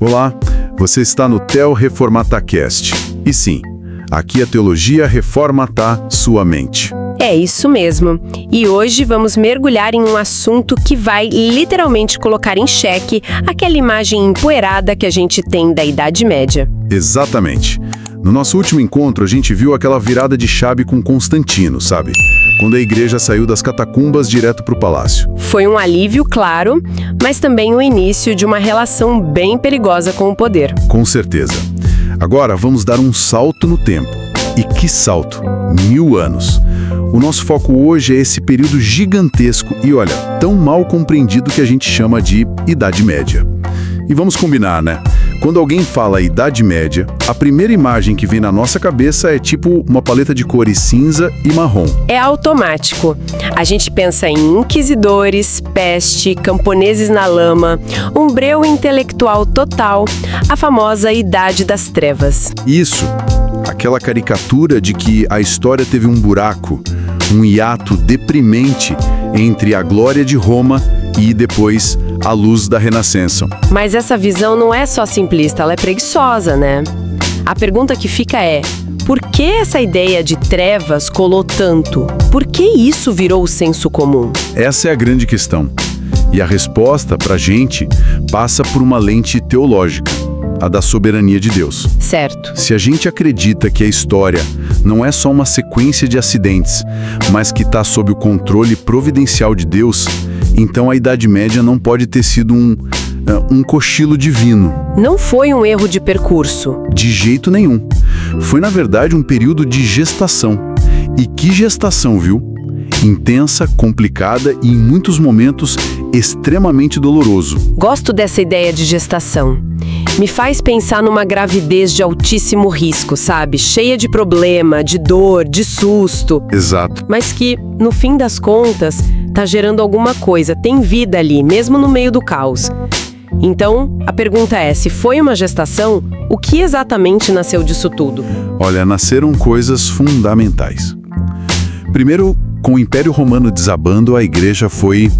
Olá, você está no Theo ReformataCast. E sim, aqui a teologia reformata sua mente. É isso mesmo. E hoje vamos mergulhar em um assunto que vai literalmente colocar em xeque aquela imagem empoeirada que a gente tem da Idade Média. Exatamente. No nosso último encontro, a gente viu aquela virada de chave com Constantino, sabe? Quando a igreja saiu das catacumbas direto para o palácio. Foi um alívio, claro, mas também o início de uma relação bem perigosa com o poder. Com certeza. Agora vamos dar um salto no tempo. E que salto? 1000 anos. O nosso foco hoje é esse período gigantesco e, olha, tão mal compreendido que a gente chama de Idade Média. E vamos combinar, né? Quando alguém fala Idade Média, a primeira imagem que vem na nossa cabeça é tipo uma paleta de cores cinza e marrom. É automático. A gente pensa em inquisidores, peste, camponeses na lama, um breu intelectual total, a famosa Idade das Trevas. Isso, aquela caricatura de que a história teve um buraco, um hiato deprimente entre a glória de Roma e depois a luz da Renascença. Mas essa visão não é só simplista, ela é preguiçosa, né? A pergunta que fica é: por que essa ideia de trevas colou tanto? Por que isso virou o senso comum? Essa é a grande questão. E a resposta, pra gente, passa por uma lente teológica, a da soberania de Deus. Certo. Se a gente acredita que a história não é só uma sequência de acidentes, mas que está sob o controle providencial de Deus, então a Idade Média não pode ter sido um cochilo divino. Não foi um erro de percurso. De jeito nenhum. Foi, na verdade, um período de gestação. E que gestação, viu? Intensa, complicada e, em muitos momentos, extremamente doloroso. Gosto dessa ideia de gestação. Me faz pensar numa gravidez de altíssimo risco, sabe? Cheia de problema, de dor, de susto. Exato. Mas que, no fim das contas, tá gerando alguma coisa, tem vida ali, mesmo no meio do caos. Então, a pergunta é, se foi uma gestação, o que exatamente nasceu disso tudo? Olha, nasceram coisas fundamentais. Primeiro, com o Império Romano desabando, a igreja foi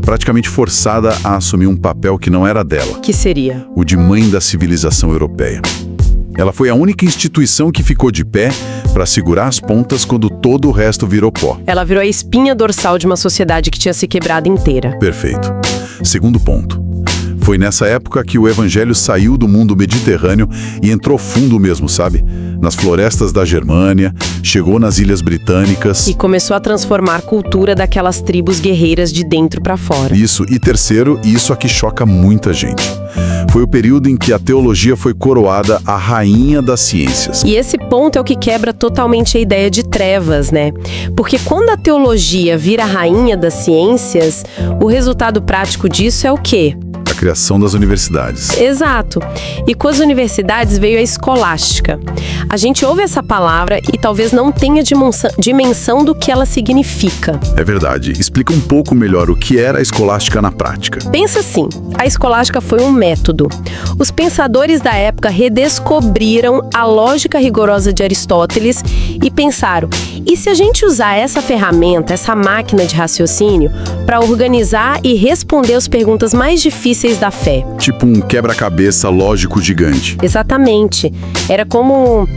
praticamente forçada a assumir um papel que não era dela. Que seria? O de mãe da civilização europeia. Ela foi a única instituição que ficou de pé para segurar as pontas quando todo o resto virou pó. Ela virou a espinha dorsal de uma sociedade que tinha se quebrado inteira. Perfeito. Segundo ponto. Foi nessa época que o evangelho saiu do mundo mediterrâneo e entrou fundo mesmo, sabe? Nas florestas da Germânia, chegou nas Ilhas Britânicas. E começou a transformar a cultura daquelas tribos guerreiras de dentro para fora. Isso. E terceiro, e isso aqui choca muita gente. Foi o período em que a teologia foi coroada a rainha das ciências. E esse ponto é o que quebra totalmente a ideia de trevas, né? Porque quando a teologia vira a rainha das ciências, o resultado prático disso é o quê? A criação das universidades. Exato. E com as universidades veio a escolástica. A gente ouve essa palavra e talvez não tenha dimensão do que ela significa. É verdade. Explica um pouco melhor o que era a escolástica na prática. Pensa assim, a escolástica foi um método. Os pensadores da época redescobriram a lógica rigorosa de Aristóteles e pensaram, e se a gente usar essa ferramenta, essa máquina de raciocínio, para organizar e responder as perguntas mais difíceis da fé? Tipo um quebra-cabeça lógico gigante. Exatamente. Era como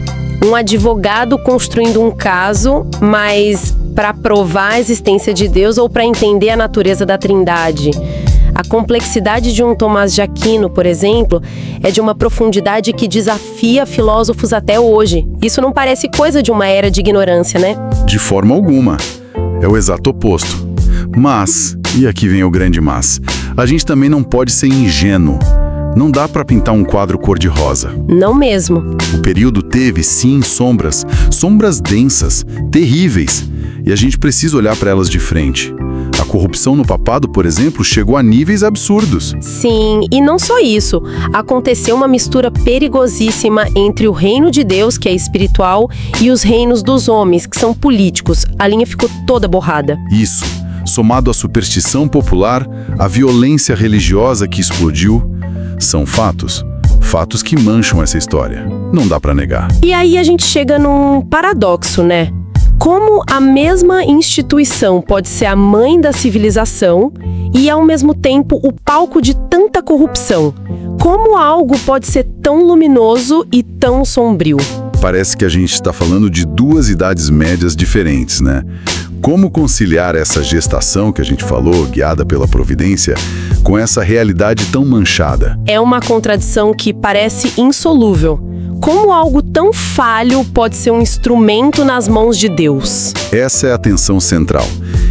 um advogado construindo um caso, mas para provar a existência de Deus ou para entender a natureza da Trindade. A complexidade de um Tomás de Aquino, por exemplo, é de uma profundidade que desafia filósofos até hoje. Isso não parece coisa de uma era de ignorância, né? De forma alguma. É o exato oposto. Mas, e aqui vem o grande mas, a gente também não pode ser ingênuo. Não dá para pintar um quadro cor-de-rosa. Não mesmo. O período teve, sim, sombras densas, terríveis, e a gente precisa olhar para elas de frente. A corrupção no papado, por exemplo, chegou a níveis absurdos. Sim, e não só isso. Aconteceu uma mistura perigosíssima entre o reino de Deus, que é espiritual, e os reinos dos homens, que são políticos. A linha ficou toda borrada. Isso. Somado à superstição popular, a violência religiosa que explodiu, são fatos que mancham essa história. Não dá pra negar. E aí a gente chega num paradoxo, né? Como a mesma instituição pode ser a mãe da civilização e, ao mesmo tempo, o palco de tanta corrupção? Como algo pode ser tão luminoso e tão sombrio? Parece que a gente está falando de duas idades médias diferentes, né? Como conciliar essa gestação que a gente falou, guiada pela providência, com essa realidade tão manchada? É uma contradição que parece insolúvel. Como algo tão falho pode ser um instrumento nas mãos de Deus? Essa é a tensão central.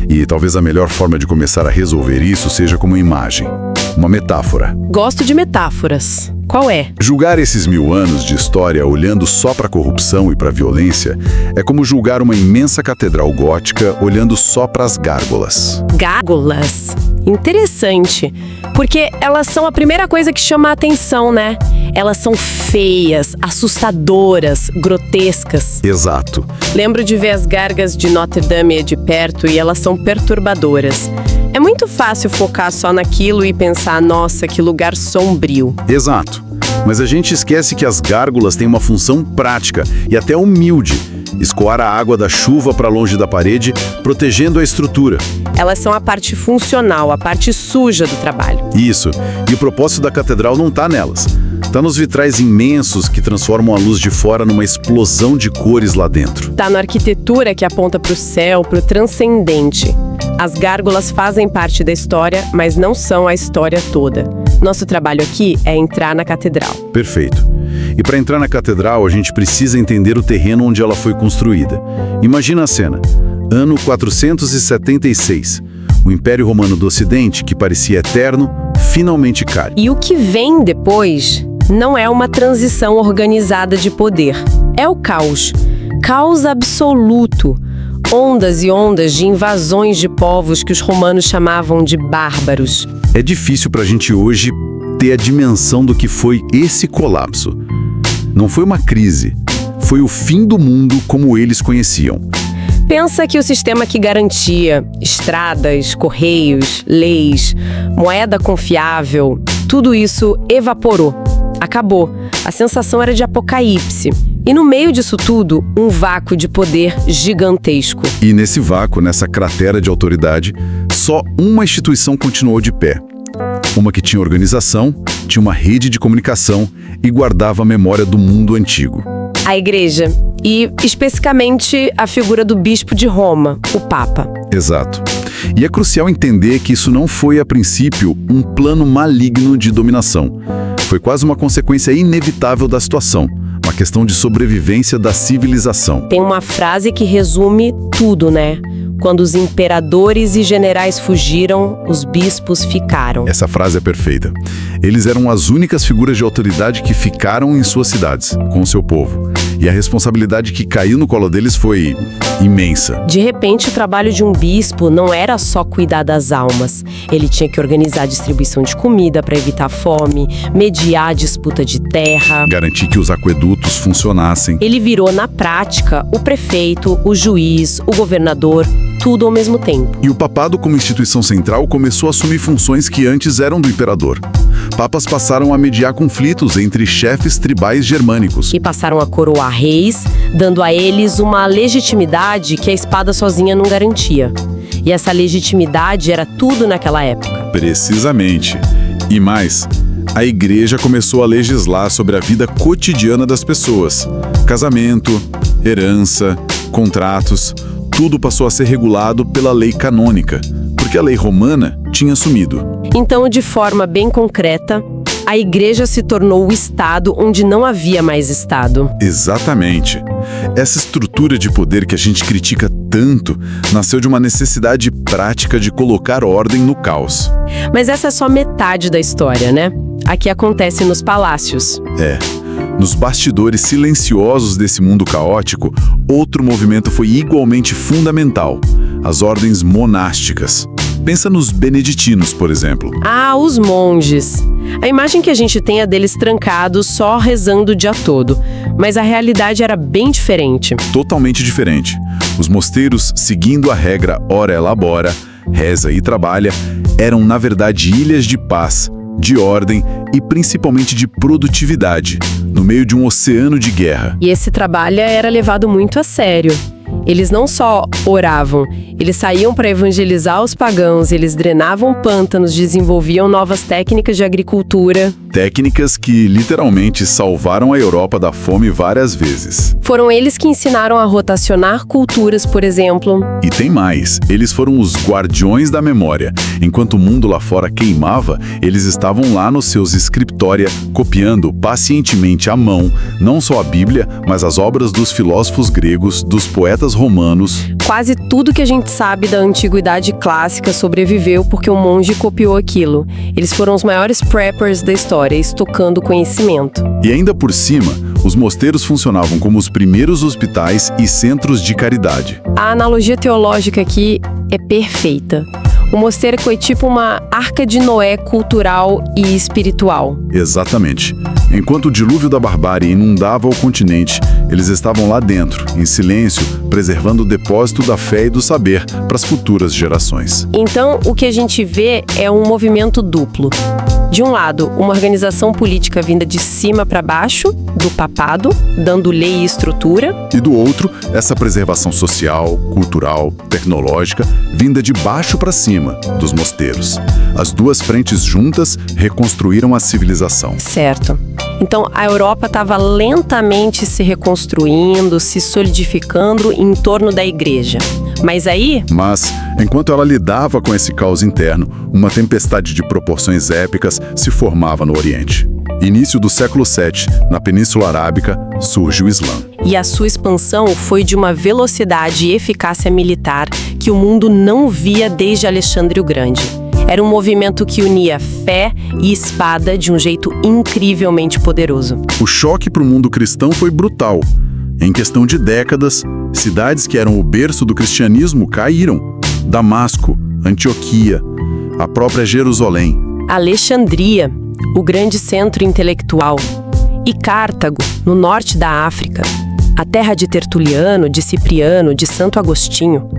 E talvez a melhor forma de começar a resolver isso seja como imagem, uma metáfora. Gosto de metáforas. Qual é? Julgar esses 1000 anos de história olhando só para a corrupção e para a violência é como julgar uma imensa catedral gótica olhando só para as gárgolas. Gárgolas? Interessante, porque elas são a primeira coisa que chama a atenção, né? Elas são feias, assustadoras, grotescas. Exato. Lembro de ver as gárgulas de Notre Dame de perto e elas são perturbadoras. É muito fácil focar só naquilo e pensar, nossa, que lugar sombrio. Exato. Mas a gente esquece que as gárgulas têm uma função prática e até humilde. Escoar a água da chuva para longe da parede, protegendo a estrutura. Elas são a parte funcional, a parte suja do trabalho. Isso. E o propósito da catedral não está nelas. Está nos vitrais imensos que transformam a luz de fora numa explosão de cores lá dentro. Está na arquitetura que aponta para o céu, para o transcendente. As gárgulas fazem parte da história, mas não são a história toda. Nosso trabalho aqui é entrar na catedral. Perfeito. E para entrar na catedral, a gente precisa entender o terreno onde ela foi construída. Imagina a cena. Ano 476. O Império Romano do Ocidente, que parecia eterno, finalmente cai. E o que vem depois não é uma transição organizada de poder. É o caos. Caos absoluto. Ondas e ondas de invasões de povos que os romanos chamavam de bárbaros. É difícil para a gente hoje ter a dimensão do que foi esse colapso. Não foi uma crise, foi o fim do mundo como eles conheciam. Pensa que o sistema que garantia estradas, correios, leis, moeda confiável, tudo isso evaporou, acabou. A sensação era de apocalipse. E no meio disso tudo, um vácuo de poder gigantesco. E nesse vácuo, nessa cratera de autoridade, só uma instituição continuou de pé. Uma que tinha organização, tinha uma rede de comunicação e guardava a memória do mundo antigo. A Igreja. E, especificamente, a figura do bispo de Roma, o Papa. Exato. E é crucial entender que isso não foi, a princípio, um plano maligno de dominação. Foi quase uma consequência inevitável da situação. Uma questão de sobrevivência da civilização. Tem uma frase que resume tudo, né? Quando os imperadores e generais fugiram, os bispos ficaram. Essa frase é perfeita. Eles eram as únicas figuras de autoridade que ficaram em suas cidades, com o seu povo. E a responsabilidade que caiu no colo deles foi imensa. De repente, o trabalho de um bispo não era só cuidar das almas. Ele tinha que organizar a distribuição de comida para evitar fome, mediar a disputa de terra, garantir que os aquedutos funcionassem. Ele virou, na prática, o prefeito, o juiz, o governador, tudo ao mesmo tempo. E o papado, como instituição central, começou a assumir funções que antes eram do imperador. Papas passaram a mediar conflitos entre chefes tribais germânicos. E passaram a coroar reis, dando a eles uma legitimidade que a espada sozinha não garantia. E essa legitimidade era tudo naquela época. Precisamente. E mais, a igreja começou a legislar sobre a vida cotidiana das pessoas. Casamento, herança, contratos, tudo passou a ser regulado pela lei canônica, porque a lei romana tinha sumido. Então, de forma bem concreta, a igreja se tornou o Estado onde não havia mais Estado. Exatamente. Essa estrutura de poder que a gente critica tanto nasceu de uma necessidade prática de colocar ordem no caos. Mas essa é só metade da história, né? Aqui acontece nos palácios. Nos bastidores silenciosos desse mundo caótico, outro movimento foi igualmente fundamental: as ordens monásticas. Pensa nos beneditinos, por exemplo. Ah, os monges. A imagem que a gente tem é deles trancados, só rezando o dia todo. Mas a realidade era bem diferente. Totalmente diferente. Os mosteiros, seguindo a regra ora elabora, reza e trabalha, eram na verdade ilhas de paz, de ordem e principalmente de produtividade, no meio de um oceano de guerra. E esse trabalho era levado muito a sério. Eles não só oravam, eles saíam para evangelizar os pagãos, eles drenavam pântanos, desenvolviam novas técnicas de agricultura. Técnicas que literalmente salvaram a Europa da fome várias vezes. Foram eles que ensinaram a rotacionar culturas, por exemplo. E tem mais, eles foram os guardiões da memória. Enquanto o mundo lá fora queimava, eles estavam lá nos seus scriptoria, copiando pacientemente à mão, não só a Bíblia, mas as obras dos filósofos gregos, dos poetas romanos. Quase tudo que a gente sabe da antiguidade clássica sobreviveu porque um monge copiou aquilo. Eles foram os maiores preppers da história, estocando conhecimento. E ainda por cima, os mosteiros funcionavam como os primeiros hospitais e centros de caridade. A analogia teológica aqui é perfeita. O mosteiro foi tipo uma arca de Noé cultural e espiritual. Exatamente. Enquanto o dilúvio da barbárie inundava o continente, eles estavam lá dentro, em silêncio, preservando o depósito da fé e do saber para as futuras gerações. Então, o que a gente vê é um movimento duplo. De um lado, uma organização política vinda de cima para baixo, do papado, dando lei e estrutura. E do outro, essa preservação social, cultural, tecnológica, vinda de baixo para cima, dos mosteiros. As duas frentes juntas reconstruíram a civilização. Certo. Então, a Europa estava lentamente se reconstruindo, se solidificando em torno da igreja. Mas, enquanto ela lidava com esse caos interno, uma tempestade de proporções épicas se formava no Oriente. Início do século VII, na Península Arábica, surge o Islã. E a sua expansão foi de uma velocidade e eficácia militar que o mundo não via desde Alexandre o Grande. Era um movimento que unia fé e espada de um jeito incrivelmente poderoso. O choque para o mundo cristão foi brutal. Em questão de décadas, cidades que eram o berço do cristianismo caíram. Damasco, Antioquia, a própria Jerusalém. Alexandria, o grande centro intelectual. E Cartago, no norte da África. A terra de Tertuliano, de Cipriano, de Santo Agostinho.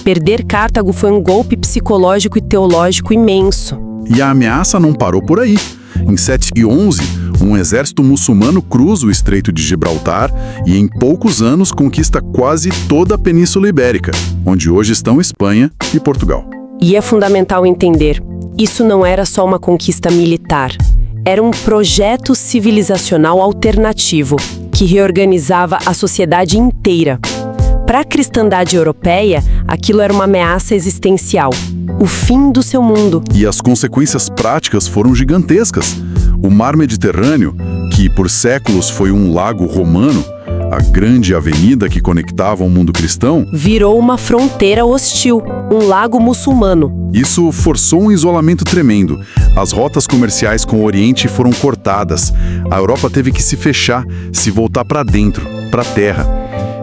Perder Cartago foi um golpe psicológico e teológico imenso. E a ameaça não parou por aí. Em 711, um exército muçulmano cruza o Estreito de Gibraltar e em poucos anos conquista quase toda a Península Ibérica, onde hoje estão Espanha e Portugal. E é fundamental entender, isso não era só uma conquista militar. Era um projeto civilizacional alternativo que reorganizava a sociedade inteira. Para a cristandade europeia, aquilo era uma ameaça existencial, o fim do seu mundo. E as consequências práticas foram gigantescas. O Mar Mediterrâneo, que por séculos foi um lago romano, a grande avenida que conectava o mundo cristão, virou uma fronteira hostil, um lago muçulmano. Isso forçou um isolamento tremendo. As rotas comerciais com o Oriente foram cortadas. A Europa teve que se fechar, se voltar para dentro, para a terra.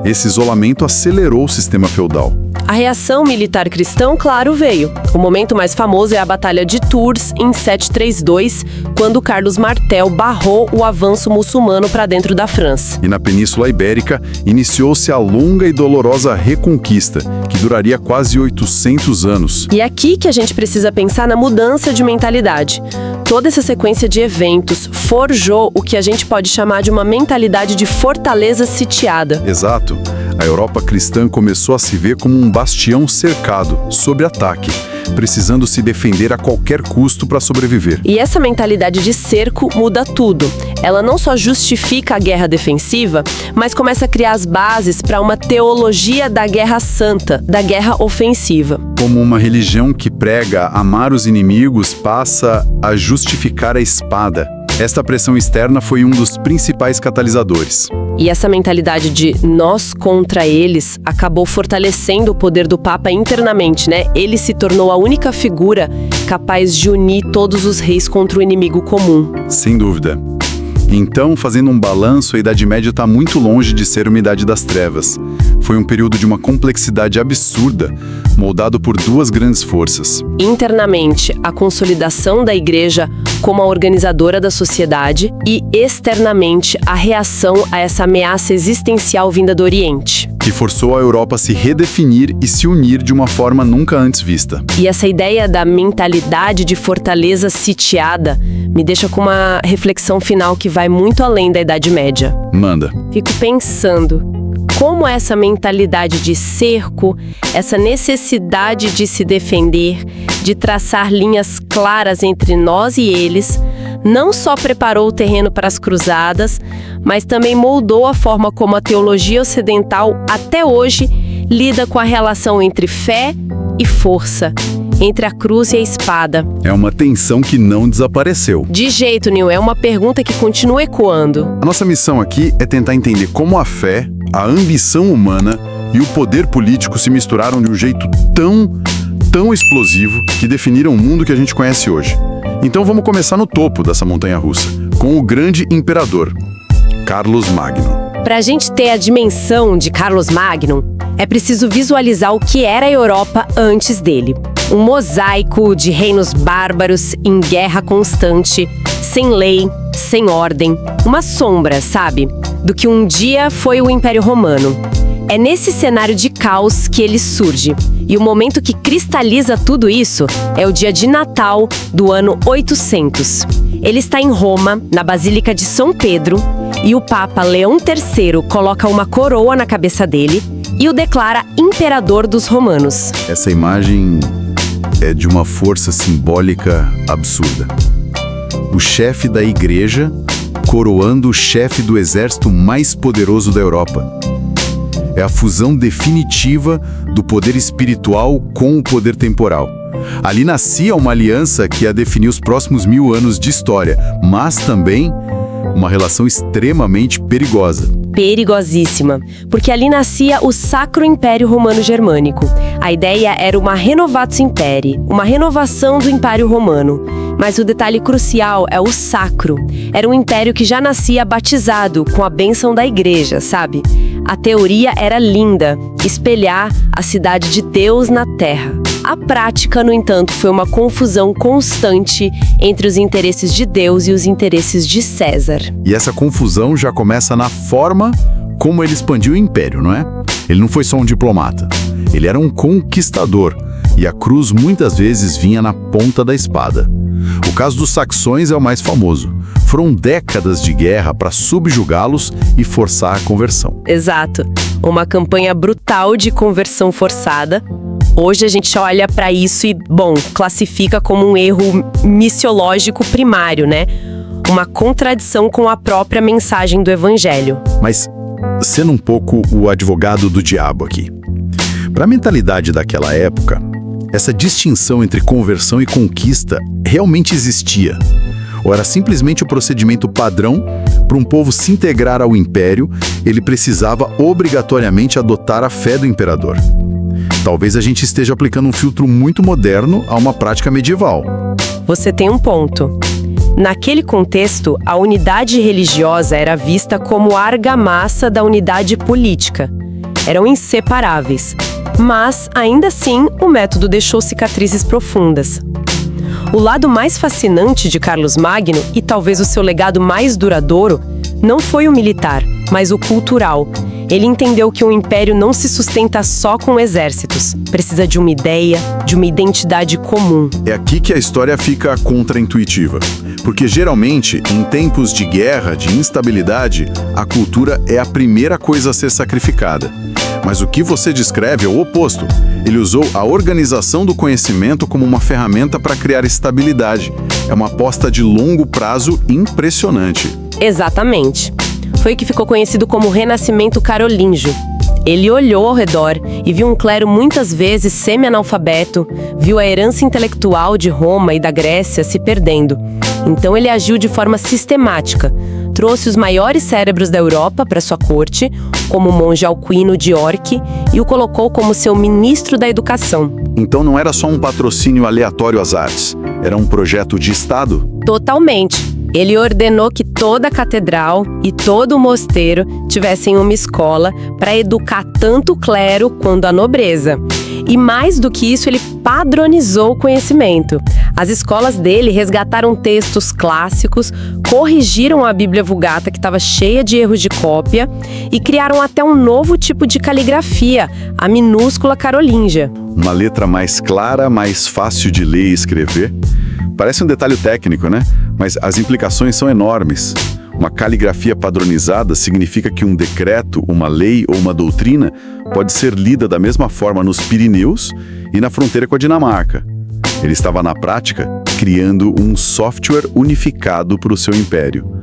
Esse isolamento acelerou o sistema feudal. A reação militar cristã, claro, veio. O momento mais famoso é a Batalha de Tours, em 732, quando Carlos Martel barrou o avanço muçulmano para dentro da França. E na Península Ibérica, iniciou-se a longa e dolorosa Reconquista, que duraria quase 800 anos. E é aqui que a gente precisa pensar na mudança de mentalidade. Toda essa sequência de eventos forjou o que a gente pode chamar de uma mentalidade de fortaleza sitiada. Exato. A Europa cristã começou a se ver como um bastião cercado, sob ataque, precisando se defender a qualquer custo para sobreviver. E essa mentalidade de cerco muda tudo. Ela não só justifica a guerra defensiva, mas começa a criar as bases para uma teologia da guerra santa, da guerra ofensiva. Como uma religião que prega amar os inimigos passa a justificar a espada. Esta pressão externa foi um dos principais catalisadores. E essa mentalidade de nós contra eles acabou fortalecendo o poder do Papa internamente, né? Ele se tornou a única figura capaz de unir todos os reis contra o inimigo comum. Sem dúvida. Então, fazendo um balanço, a Idade Média está muito longe de ser uma Idade das Trevas. Foi um período de uma complexidade absurda, moldado por duas grandes forças. Internamente, a consolidação da Igreja como a organizadora da sociedade e, externamente, a reação a essa ameaça existencial vinda do Oriente. Que forçou a Europa a se redefinir e se unir de uma forma nunca antes vista. E essa ideia da mentalidade de fortaleza sitiada me deixa com uma reflexão final que vai muito além da Idade Média. Manda. Fico pensando, como essa mentalidade de cerco, essa necessidade de se defender, de traçar linhas claras entre nós e eles, não só preparou o terreno para as cruzadas, mas também moldou a forma como a teologia ocidental, até hoje, lida com a relação entre fé e força, entre a cruz e a espada. É uma tensão que não desapareceu. De jeito nenhum, é uma pergunta que continua ecoando. A nossa missão aqui é tentar entender como a fé, a ambição humana e o poder político se misturaram de um jeito tão explosivo que definiram o mundo que a gente conhece hoje. Então vamos começar no topo dessa montanha-russa, com o grande imperador, Carlos Magno. Para a gente ter a dimensão de Carlos Magno, é preciso visualizar o que era a Europa antes dele. Um mosaico de reinos bárbaros em guerra constante, sem lei, sem ordem. Uma sombra, sabe? Do que um dia foi o Império Romano. É nesse cenário de caos que ele surge. E o momento que cristaliza tudo isso é o dia de Natal do ano 800. Ele está em Roma, na Basílica de São Pedro, e o Papa Leão III coloca uma coroa na cabeça dele e o declara imperador dos romanos. Essa imagem é de uma força simbólica absurda. O chefe da igreja coroando o chefe do exército mais poderoso da Europa. É a fusão definitiva do poder espiritual com o poder temporal. Ali nascia uma aliança que ia definir os próximos 1000 anos de história, mas também uma relação extremamente perigosa. Perigosíssima, porque ali nascia o Sacro Império Romano Germânico. A ideia era uma renovatio imperii, uma renovação do Império Romano. Mas o detalhe crucial é o sacro. Era um império que já nascia batizado com a bênção da igreja, sabe? A teoria era linda, espelhar a cidade de Deus na terra. A prática, no entanto, foi uma confusão constante entre os interesses de Deus e os interesses de César. E essa confusão já começa na forma como ele expandiu o império, não é? Ele não foi só um diplomata. Ele era um conquistador, e a cruz muitas vezes vinha na ponta da espada. O caso dos saxões é o mais famoso. Foram décadas de guerra para subjugá-los e forçar a conversão. Exato. Uma campanha brutal de conversão forçada. Hoje a gente olha para isso e, classifica como um erro missiológico primário, né? Uma contradição com a própria mensagem do Evangelho. Mas, sendo um pouco o advogado do diabo aqui, para a mentalidade daquela época, essa distinção entre conversão e conquista realmente existia. Ou era simplesmente o procedimento padrão para um povo se integrar ao império, ele precisava obrigatoriamente adotar a fé do imperador. Talvez a gente esteja aplicando um filtro muito moderno a uma prática medieval. Você tem um ponto. Naquele contexto, a unidade religiosa era vista como a argamassa da unidade política. Eram inseparáveis. Mas, ainda assim, o método deixou cicatrizes profundas. O lado mais fascinante de Carlos Magno, e talvez o seu legado mais duradouro, não foi o militar, mas o cultural. Ele entendeu que um império não se sustenta só com exércitos. Precisa de uma ideia, de uma identidade comum. É aqui que a história fica contraintuitiva. Porque geralmente, em tempos de guerra, de instabilidade, a cultura é a primeira coisa a ser sacrificada. Mas o que você descreve é o oposto. Ele usou a organização do conhecimento como uma ferramenta para criar estabilidade. É uma aposta de longo prazo impressionante. Exatamente. Foi o que ficou conhecido como o Renascimento Carolíngio. Ele olhou ao redor e viu um clero muitas vezes semi-analfabeto, viu a herança intelectual de Roma e da Grécia se perdendo. Então ele agiu de forma sistemática. Trouxe os maiores cérebros da Europa para sua corte, como o monge Alcuino de York, e o colocou como seu ministro da educação. Então não era só um patrocínio aleatório às artes, era um projeto de Estado? Totalmente. Ele ordenou que toda a catedral e todo o mosteiro tivessem uma escola para educar tanto o clero quanto a nobreza. E mais do que isso, ele padronizou o conhecimento. As escolas dele resgataram textos clássicos, corrigiram a Bíblia Vulgata, que estava cheia de erros de cópia, e criaram até um novo tipo de caligrafia, a minúscula carolíngia. Uma letra mais clara, mais fácil de ler e escrever. Parece um detalhe técnico, né? Mas as implicações são enormes. Uma caligrafia padronizada significa que um decreto, uma lei ou uma doutrina pode ser lida da mesma forma nos Pirineus e na fronteira com a Dinamarca. Ele estava, na prática, criando um software unificado para o seu império.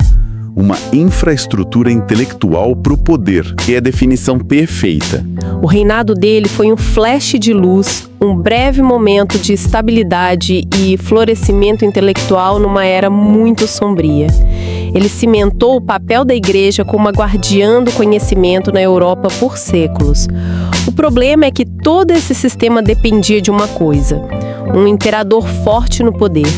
Uma infraestrutura intelectual para o poder. E a definição perfeita. O reinado dele foi um flash de luz, um breve momento de estabilidade e florescimento intelectual numa era muito sombria. Ele cimentou o papel da igreja como a guardiã do conhecimento na Europa por séculos. O problema é que todo esse sistema dependia de uma coisa: um imperador forte no poder.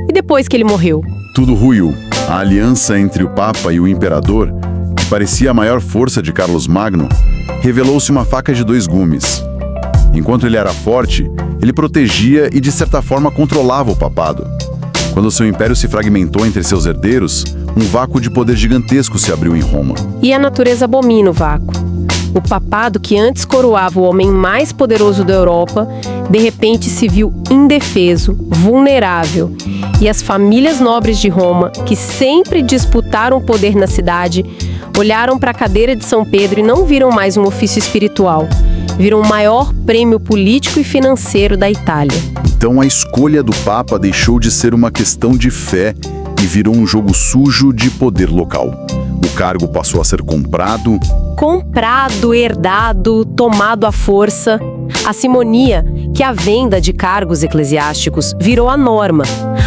E depois que ele morreu? Tudo ruiu. A aliança entre o Papa e o Imperador, que parecia a maior força de Carlos Magno, revelou-se uma faca de dois gumes. Enquanto ele era forte, ele protegia e, de certa forma, controlava o papado. Quando seu império se fragmentou entre seus herdeiros, um vácuo de poder gigantesco se abriu em Roma. E a natureza abomina o vácuo. O papado, que antes coroava o homem mais poderoso da Europa, de repente se viu indefeso, vulnerável. E as famílias nobres de Roma, que sempre disputaram o poder na cidade, olharam para a cadeira de São Pedro e não viram mais um ofício espiritual. Viram o maior prêmio político e financeiro da Itália. Então a escolha do Papa deixou de ser uma questão de fé e virou um jogo sujo de poder local. O cargo passou a ser comprado, herdado, tomado à força. A simonia, que é a venda de cargos eclesiásticos, virou a norma.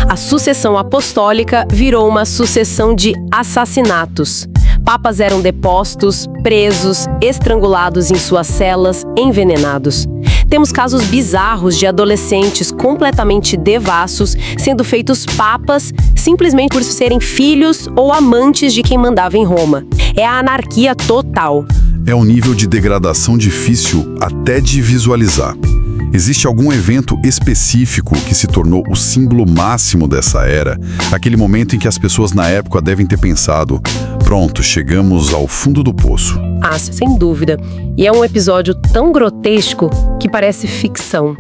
A sucessão apostólica virou uma sucessão de assassinatos. Papas eram depostos, presos, estrangulados em suas celas, envenenados. Temos casos bizarros de adolescentes completamente devassos sendo feitos papas simplesmente por serem filhos ou amantes de quem mandava em Roma. É a anarquia total. É um nível de degradação difícil até de visualizar. Existe algum evento específico que se tornou o símbolo máximo dessa era? Aquele momento em que as pessoas na época devem ter pensado: pronto, chegamos ao fundo do poço. Ah, sem dúvida. E é um episódio tão grotesco que parece ficção.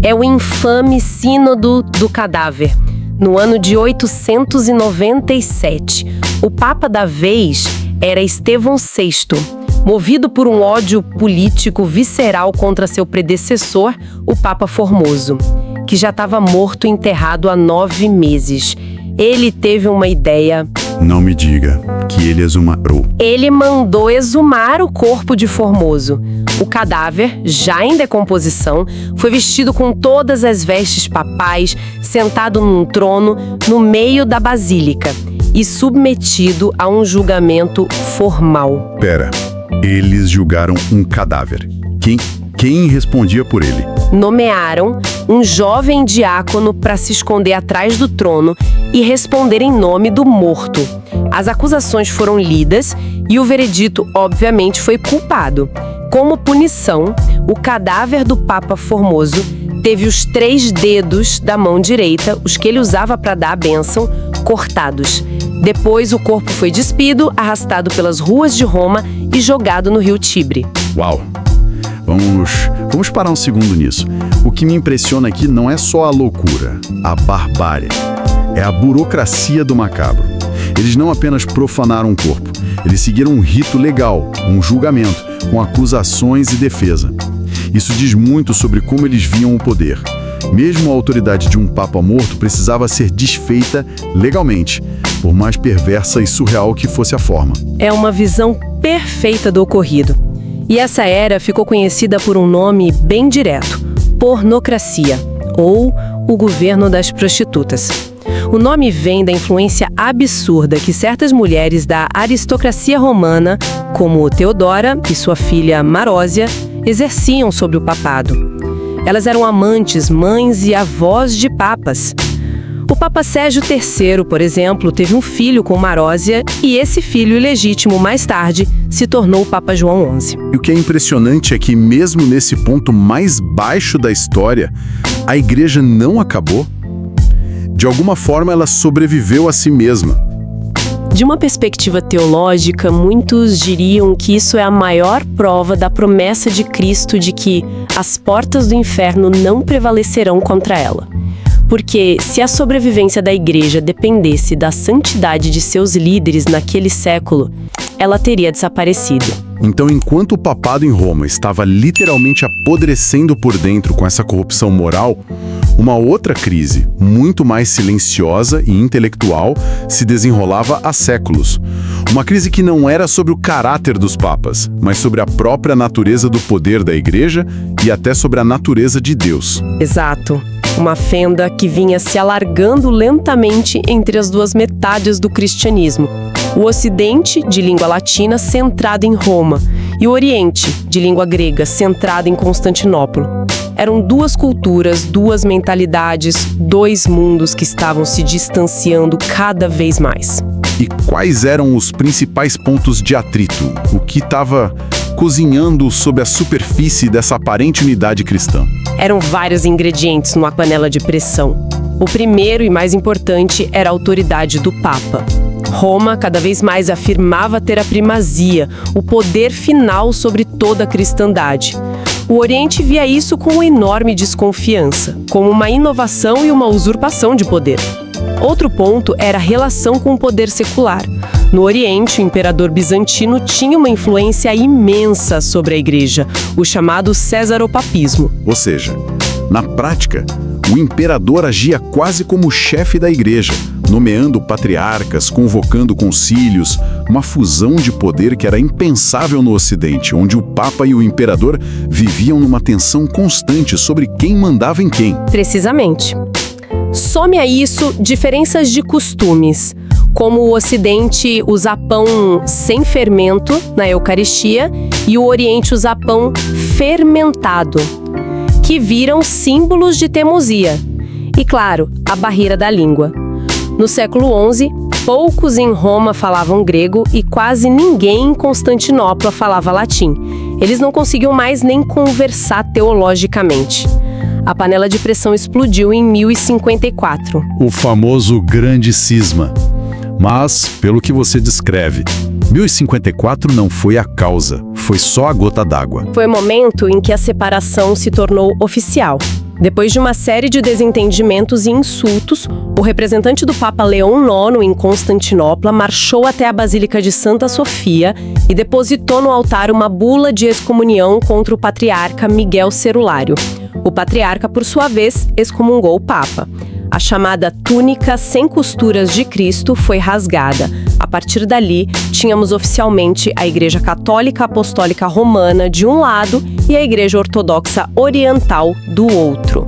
É o infame Sínodo do Cadáver. No ano de 897, o Papa da vez era Estevão VI. Movido por um ódio político visceral contra seu predecessor, o Papa Formoso, que já estava morto e enterrado há 9 meses. Ele teve uma ideia. Não me diga que ele exumou. Ele mandou exumar o corpo de Formoso. O cadáver, já em decomposição, foi vestido com todas as vestes papais, sentado num trono no meio da basílica e submetido a um julgamento formal. Pera, eles julgaram um cadáver. Quem respondia por ele? Nomearam um jovem diácono para se esconder atrás do trono e responder em nome do morto. As acusações foram lidas e o veredito, obviamente, foi culpado. Como punição, o cadáver do Papa Formoso teve os 3 dedos da mão direita, os que ele usava para dar a bênção, cortados. Depois, o corpo foi despido, arrastado pelas ruas de Roma e jogado no rio Tibre. Uau! Vamos parar um segundo nisso. O que me impressiona aqui não é só a loucura, a barbárie. É a burocracia do macabro. Eles não apenas profanaram um corpo, eles seguiram um rito legal, um julgamento, com acusações e defesa. Isso diz muito sobre como eles viam o poder. Mesmo a autoridade de um papa morto precisava ser desfeita legalmente, por mais perversa e surreal que fosse a forma. É uma visão perfeita do ocorrido. E essa era ficou conhecida por um nome bem direto: pornocracia, ou o governo das prostitutas. O nome vem da influência absurda que certas mulheres da aristocracia romana, como Teodora e sua filha Marósia, exerciam sobre o papado. Elas eram amantes, mães e avós de papas. O Papa Sérgio III, por exemplo, teve um filho com Marósia e esse filho ilegítimo, mais tarde, se tornou o Papa João XI. E o que é impressionante é que, mesmo nesse ponto mais baixo da história, a igreja não acabou. De alguma forma, ela sobreviveu a si mesma. De uma perspectiva teológica, muitos diriam que isso é a maior prova da promessa de Cristo de que as portas do inferno não prevalecerão contra ela. Porque se a sobrevivência da igreja dependesse da santidade de seus líderes naquele século, ela teria desaparecido. Então, enquanto o papado em Roma estava literalmente apodrecendo por dentro com essa corrupção moral, uma outra crise, muito mais silenciosa e intelectual, se desenrolava há séculos. Uma crise que não era sobre o caráter dos papas, mas sobre a própria natureza do poder da igreja e até sobre a natureza de Deus. Exato. Uma fenda que vinha se alargando lentamente entre as duas metades do cristianismo. O Ocidente, de língua latina, centrado em Roma, e o Oriente, de língua grega, centrado em Constantinopla. Eram duas culturas, duas mentalidades, dois mundos que estavam se distanciando cada vez mais. E quais eram os principais pontos de atrito? O que estava cozinhando sob a superfície dessa aparente unidade cristã? Eram vários ingredientes numa panela de pressão. O primeiro e mais importante era a autoridade do Papa. Roma cada vez mais afirmava ter a primazia, o poder final sobre toda a cristandade. O Oriente via isso com enorme desconfiança, como uma inovação e uma usurpação de poder. Outro ponto era a relação com o poder secular. No Oriente, o imperador bizantino tinha uma influência imensa sobre a igreja, o chamado cesaropapismo. Ou seja, na prática, o imperador agia quase como chefe da igreja, nomeando patriarcas, convocando concílios, uma fusão de poder que era impensável no Ocidente, onde o Papa e o imperador viviam numa tensão constante sobre quem mandava em quem. Precisamente. Some a isso diferenças de costumes, como o Ocidente usar pão sem fermento na Eucaristia e o Oriente usar pão fermentado, que viram símbolos de teimosia. E, claro, a barreira da língua. No século XI, poucos em Roma falavam grego e quase ninguém em Constantinopla falava latim. Eles não conseguiam mais nem conversar teologicamente. A panela de pressão explodiu em 1054. O famoso Grande Cisma. Mas, pelo que você descreve, 1054 não foi a causa, foi só a gota d'água. Foi o momento em que a separação se tornou oficial. Depois de uma série de desentendimentos e insultos, o representante do Papa Leão IX em Constantinopla marchou até a Basílica de Santa Sofia e depositou no altar uma bula de excomunhão contra o patriarca Miguel Cerulário. O patriarca, por sua vez, excomungou o Papa. A chamada túnica sem costuras de Cristo foi rasgada. A partir dali, tínhamos oficialmente a Igreja Católica Apostólica Romana de um lado e a Igreja Ortodoxa Oriental do outro.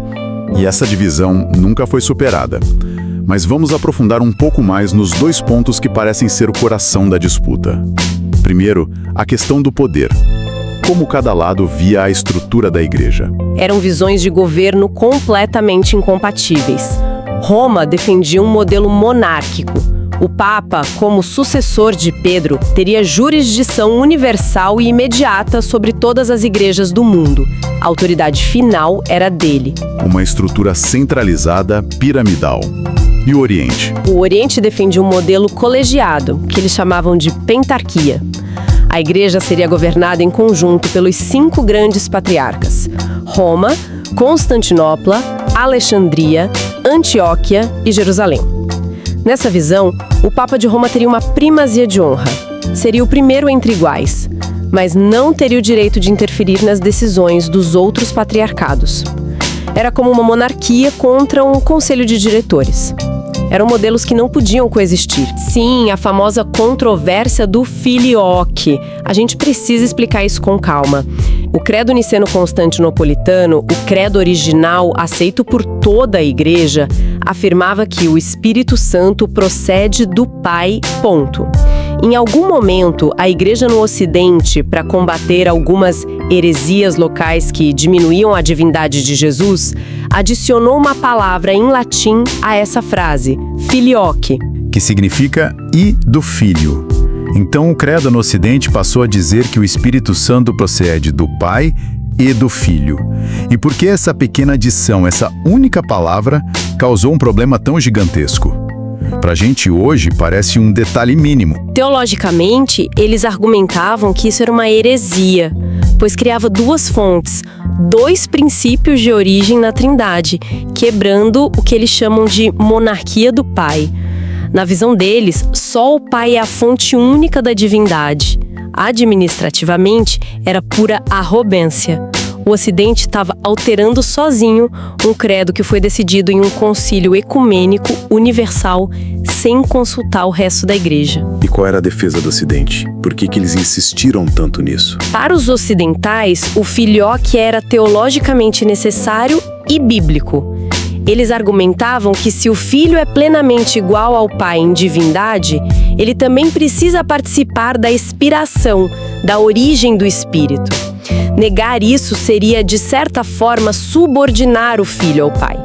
E essa divisão nunca foi superada. Mas vamos aprofundar um pouco mais nos dois pontos que parecem ser o coração da disputa. Primeiro, a questão do poder. Como cada lado via a estrutura da igreja. Eram visões de governo completamente incompatíveis. Roma defendia um modelo monárquico. O Papa, como sucessor de Pedro, teria jurisdição universal e imediata sobre todas as igrejas do mundo. A autoridade final era dele. Uma estrutura centralizada, piramidal. E o Oriente? O Oriente defendia um modelo colegiado, que eles chamavam de pentarquia. A igreja seria governada em conjunto pelos 5 grandes patriarcas: Roma, Constantinopla, Alexandria, Antioquia e Jerusalém. Nessa visão, o Papa de Roma teria uma primazia de honra. Seria o primeiro entre iguais, mas não teria o direito de interferir nas decisões dos outros patriarcados. Era como uma monarquia contra um conselho de diretores. Eram modelos que não podiam coexistir. Sim, a famosa controvérsia do filioque. A gente precisa explicar isso com calma. O credo niceno-constantinopolitano, o credo original aceito por toda a igreja, afirmava que o Espírito Santo procede do Pai, ponto. Em algum momento, a igreja no Ocidente, para combater algumas heresias locais que diminuíam a divindade de Jesus, adicionou uma palavra em latim a essa frase, filioque, que significa "e do Filho". Então o credo no Ocidente passou a dizer que o Espírito Santo procede do Pai e do Filho. E por que essa pequena adição, essa única palavra, causou um problema tão gigantesco? Pra gente hoje parece um detalhe mínimo. Teologicamente, eles argumentavam que isso era uma heresia, pois criava duas fontes, dois princípios de origem na Trindade, quebrando o que eles chamam de monarquia do Pai. Na visão deles, só o Pai é a fonte única da divindade. Administrativamente, era pura arrogância. O Ocidente estava alterando sozinho um credo que foi decidido em um concílio ecumênico universal, sem consultar o resto da igreja. E qual era a defesa do Ocidente? Por que eles insistiram tanto nisso? Para os ocidentais, o filioque era teologicamente necessário e bíblico. Eles argumentavam que se o filho é plenamente igual ao pai em divindade, ele também precisa participar da expiração, da origem do espírito. Negar isso seria, de certa forma, subordinar o filho ao pai.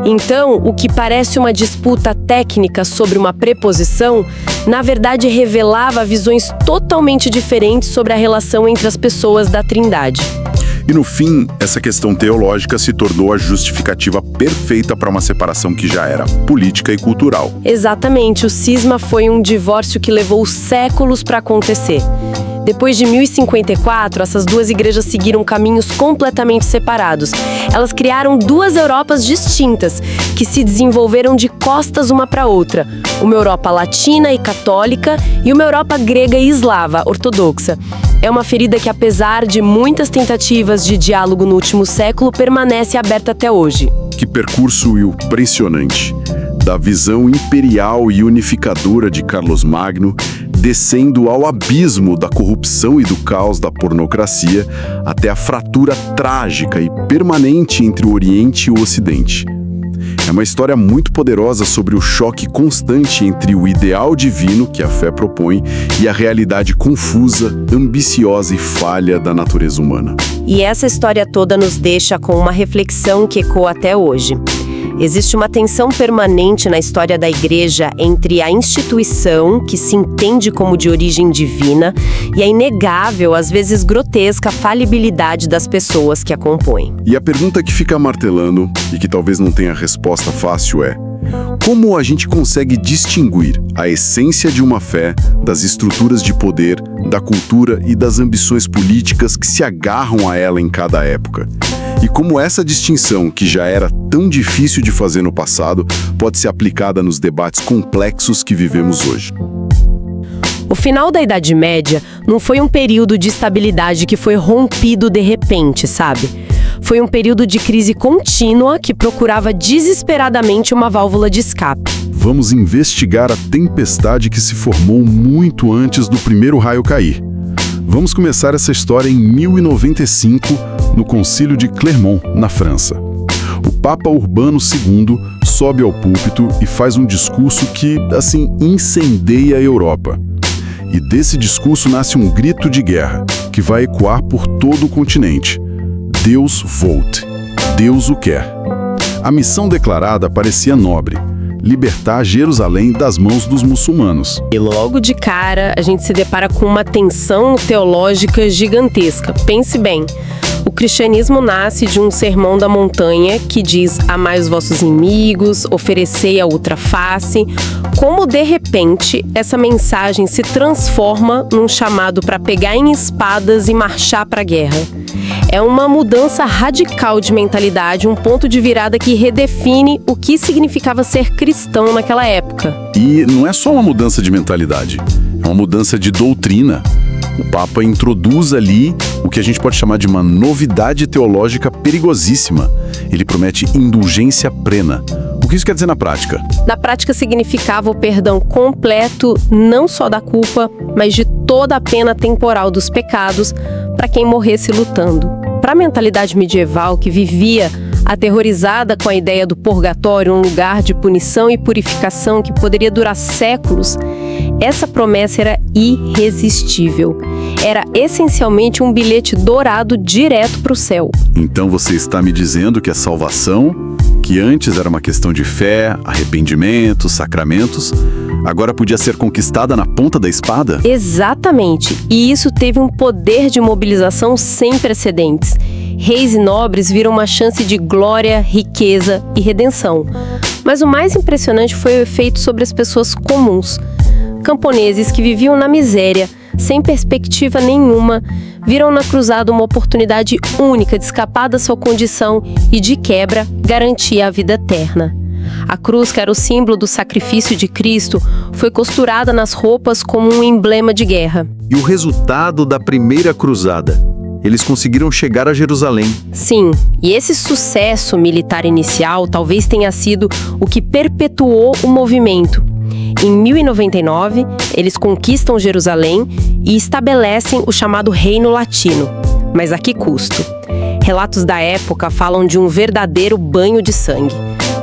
Então, o que parece uma disputa técnica sobre uma preposição, na verdade revelava visões totalmente diferentes sobre a relação entre as pessoas da Trindade. E no fim, essa questão teológica se tornou a justificativa perfeita para uma separação que já era política e cultural. Exatamente, o cisma foi um divórcio que levou séculos para acontecer. Depois de 1054, essas duas igrejas seguiram caminhos completamente separados. Elas criaram duas Europas distintas, que se desenvolveram de costas uma para outra. Uma Europa latina e católica e uma Europa grega e eslava, ortodoxa. É uma ferida que, apesar de muitas tentativas de diálogo no último século, permanece aberta até hoje. Que percurso impressionante! Da visão imperial e unificadora de Carlos Magno, descendo ao abismo da corrupção e do caos da pornocracia, até a fratura trágica e permanente entre o Oriente e o Ocidente. É uma história muito poderosa sobre o choque constante entre o ideal divino que a fé propõe e a realidade confusa, ambiciosa e falha da natureza humana. E essa história toda nos deixa com uma reflexão que ecoa até hoje. Existe uma tensão permanente na história da igreja entre a instituição, que se entende como de origem divina, e a inegável, às vezes grotesca, falibilidade das pessoas que a compõem. E a pergunta que fica martelando, e que talvez não tenha resposta fácil, é: como a gente consegue distinguir a essência de uma fé das estruturas de poder, da cultura e das ambições políticas que se agarram a ela em cada época? E como essa distinção, que já era tão difícil de fazer no passado, pode ser aplicada nos debates complexos que vivemos hoje? O final da Idade Média não foi um período de estabilidade que foi rompido de repente, sabe? Foi um período de crise contínua que procurava desesperadamente uma válvula de escape. Vamos investigar a tempestade que se formou muito antes do primeiro raio cair. Vamos começar essa história em 1095, no Concílio de Clermont, na França. O Papa Urbano II sobe ao púlpito e faz um discurso que, assim, incendeia a Europa. E desse discurso nasce um grito de guerra, que vai ecoar por todo o continente. Deus volte. Deus o quer. A missão declarada parecia nobre: libertar Jerusalém das mãos dos muçulmanos. E logo de cara, a gente se depara com uma tensão teológica gigantesca. Pense bem. O cristianismo nasce de um sermão da montanha que diz: amai os vossos inimigos, oferecei a outra face. Como, de repente, essa mensagem se transforma num chamado para pegar em espadas e marchar para a guerra. É uma mudança radical de mentalidade, um ponto de virada que redefine o que significava ser cristão naquela época. E não é só uma mudança de mentalidade, é uma mudança de doutrina. O Papa introduz ali o que a gente pode chamar de uma novidade teológica perigosíssima. Ele promete indulgência plena. O que isso quer dizer na prática? Na prática significava o perdão completo, não só da culpa, mas de toda a pena temporal dos pecados para quem morresse lutando. Para a mentalidade medieval que vivia aterrorizada com a ideia do purgatório, um lugar de punição e purificação que poderia durar séculos, essa promessa era irresistível. Era essencialmente um bilhete dourado direto para o céu. Então você está me dizendo que a salvação, que antes era uma questão de fé, arrependimento, sacramentos, agora podia ser conquistada na ponta da espada? Exatamente. E isso teve um poder de mobilização sem precedentes. Reis e nobres viram uma chance de glória, riqueza e redenção. Mas o mais impressionante foi o efeito sobre as pessoas comuns. Camponeses que viviam na miséria, sem perspectiva nenhuma, viram na cruzada uma oportunidade única de escapar da sua condição e, de quebra, garantir a vida eterna. A cruz, que era o símbolo do sacrifício de Cristo, foi costurada nas roupas como um emblema de guerra. E o resultado da primeira cruzada? Eles conseguiram chegar a Jerusalém. Sim, e esse sucesso militar inicial talvez tenha sido o que perpetuou o movimento. Em 1099, eles conquistam Jerusalém e estabelecem o chamado Reino Latino. Mas a que custo? Relatos da época falam de um verdadeiro banho de sangue.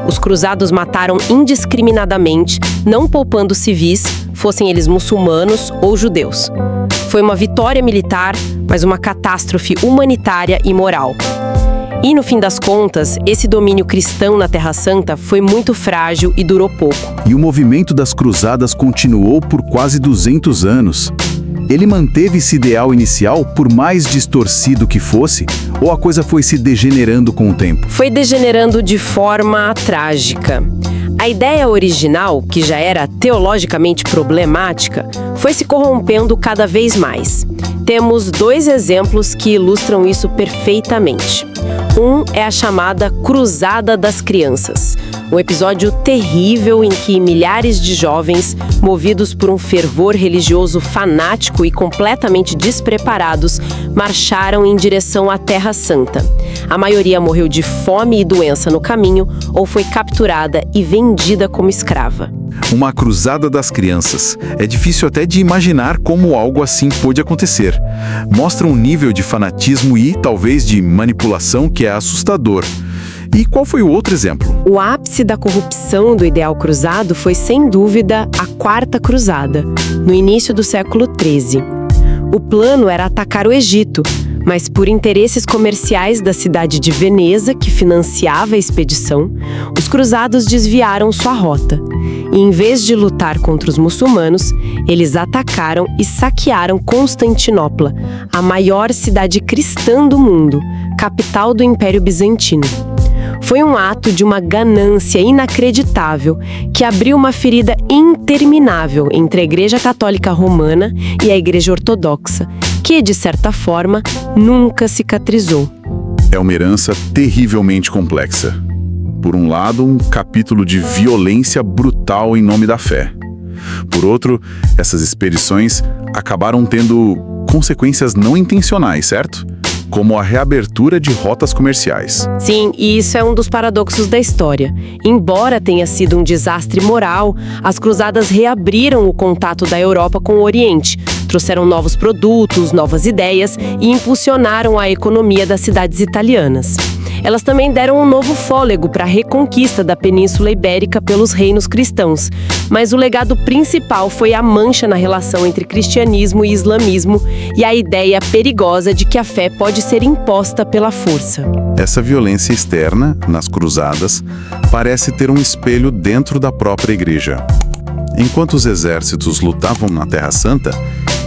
Os cruzados mataram indiscriminadamente, não poupando civis, fossem eles muçulmanos ou judeus. Foi uma vitória militar, mas uma catástrofe humanitária e moral. E, no fim das contas, esse domínio cristão na Terra Santa foi muito frágil e durou pouco. E o movimento das cruzadas continuou por quase 200 anos. Ele manteve esse ideal inicial, por mais distorcido que fosse, ou a coisa foi se degenerando com o tempo? Foi degenerando de forma trágica. A ideia original, que já era teologicamente problemática, foi se corrompendo cada vez mais. Temos 2 exemplos que ilustram isso perfeitamente. Um é a chamada Cruzada das Crianças, um episódio terrível em que milhares de jovens, movidos por um fervor religioso fanático e completamente despreparados, marcharam em direção à Terra Santa. A maioria morreu de fome e doença no caminho ou foi capturada e vendida como escrava. Uma cruzada das crianças. É difícil até de imaginar como algo assim pôde acontecer. Mostra um nível de fanatismo e, talvez, de manipulação que é assustador. E qual foi o outro exemplo? O ápice da corrupção do ideal cruzado foi, sem dúvida, a Quarta Cruzada, no início do século XIII. O plano era atacar o Egito, mas por interesses comerciais da cidade de Veneza, que financiava a expedição, os cruzados desviaram sua rota. E, em vez de lutar contra os muçulmanos, eles atacaram e saquearam Constantinopla, a maior cidade cristã do mundo, capital do Império Bizantino. Foi um ato de uma ganância inacreditável que abriu uma ferida interminável entre a Igreja Católica Romana e a Igreja Ortodoxa, que, de certa forma, nunca cicatrizou. É uma herança terrivelmente complexa. Por um lado, um capítulo de violência brutal em nome da fé. Por outro, essas expedições acabaram tendo consequências não intencionais, certo? Como a reabertura de rotas comerciais. Sim, e isso é um dos paradoxos da história. Embora tenha sido um desastre moral, as cruzadas reabriram o contato da Europa com o Oriente, trouxeram novos produtos, novas ideias e impulsionaram a economia das cidades italianas. Elas também deram um novo fôlego para a reconquista da Península Ibérica pelos reinos cristãos. Mas o legado principal foi a mancha na relação entre cristianismo e islamismo e a ideia perigosa de que a fé pode ser imposta pela força. Essa violência externa, nas cruzadas, parece ter um espelho dentro da própria igreja. Enquanto os exércitos lutavam na Terra Santa,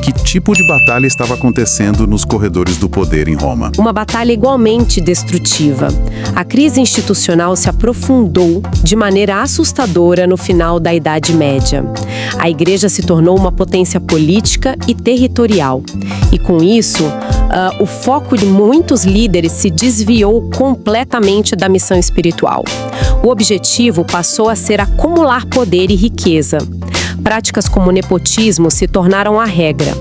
que tipo de batalha estava acontecendo nos corredores do poder em Roma? Uma batalha igualmente destrutiva. A crise institucional se aprofundou de maneira assustadora no final da Idade Média. A Igreja se tornou uma potência política e territorial. E com isso, o foco de muitos líderes se desviou completamente da missão espiritual. O objetivo passou a ser acumular poder e riqueza. Práticas como nepotismo se tornaram a regra.